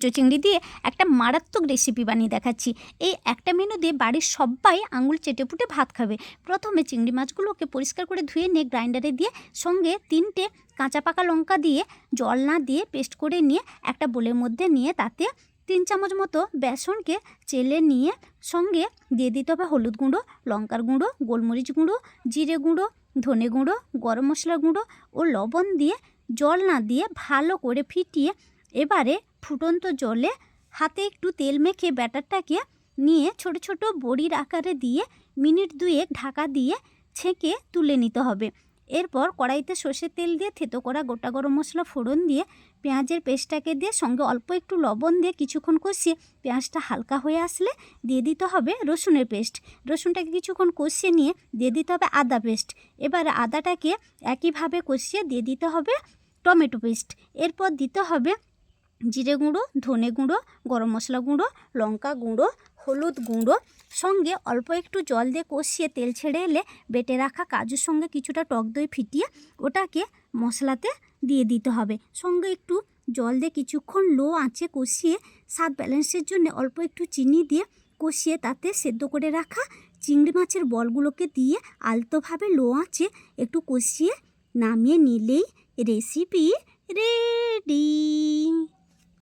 চিংড়ি দিয়ে একটা মারাত্মক রেসিপি বানিয়ে দেখাচ্ছি। এই একটা মেনু দিয়ে বাড়ির সবাই আঙুল চেটেপুটে ভাত খাবে। প্রথমে চিংড়ি মাছগুলোকে পরিষ্কার করে ধুয়ে নিয়ে গ্রাইন্ডারে দিয়ে সঙ্গে 3টে কাঁচা পাকা লঙ্কা দিয়ে জল না দিয়ে পেস্ট করে নিয়ে একটা বোলের মধ্যে নিয়ে তাতে 3 চামচ মতো বেসনকে চেলে নিয়ে সঙ্গে দিয়ে দিতে হবে হলুদ গুঁড়ো, লঙ্কার গুঁড়ো, গোলমরিচ গুঁড়ো, জিরে গুঁড়ো, ধনে গুঁড়ো, গরম মশলা গুঁড়ো ও লবণ দিয়ে জল না দিয়ে ভালো করে ফিটিয়ে এবারে ফুটন্ত জলে হাতে একটু তেল মেখে ব্যাটারটাকে নিয়ে ছোট ছোট বড়ির আকারে দিয়ে মিনিট 2 ঢাকা দিয়ে ছেঁকে তুলে নিতে হবে। এরপর কড়াইতে সর্ষের তেল দিয়ে থেতো করা গোটা গরম মশলা ফোড়ন দিয়ে পেঁয়াজের পেস্টটাকে দিয়ে সঙ্গে অল্প একটু লবণ দিয়ে কিছুক্ষণ কষিয়ে পেঁয়াজটা হালকা হয়ে আসলে দিয়ে দিতে হবে রসুনের পেস্ট। রসুনটাকে কিছুক্ষণ কষিয়ে নিয়ে দিয়ে দিতে হবে আদা পেস্ট। এবারে আদাটাকে একইভাবে কষিয়ে দিয়ে দিতে হবে টমেটো পেস্ট। এরপর দিতে হবে জিরে গুঁড়ো, ধনে গুঁড়ো, গরম মশলা গুঁড়ো, লঙ্কা গুঁড়ো, হলুদ গুঁড়ো, সঙ্গে অল্প একটু জল দিয়ে কষিয়ে তেল ছেড়ে এলে বেটে রাখা কাজুর সঙ্গে কিছুটা টক দই ফিটিয়ে ওটাকে মশলাতে দিয়ে দিতে হবে। সঙ্গে একটু জল দিয়ে কিছুক্ষণ লো আঁচে কষিয়ে স্বাদ ব্যালেন্সের জন্য অল্প একটু চিনি দিয়ে কষিয়ে তাতে সেদ্ধ করে রাখা চিংড়ি মাছের বলগুলোকে দিয়ে আলতোভাবে লো আঁচে একটু কষিয়ে নামিয়ে নিলেই রেসিপি রেডি।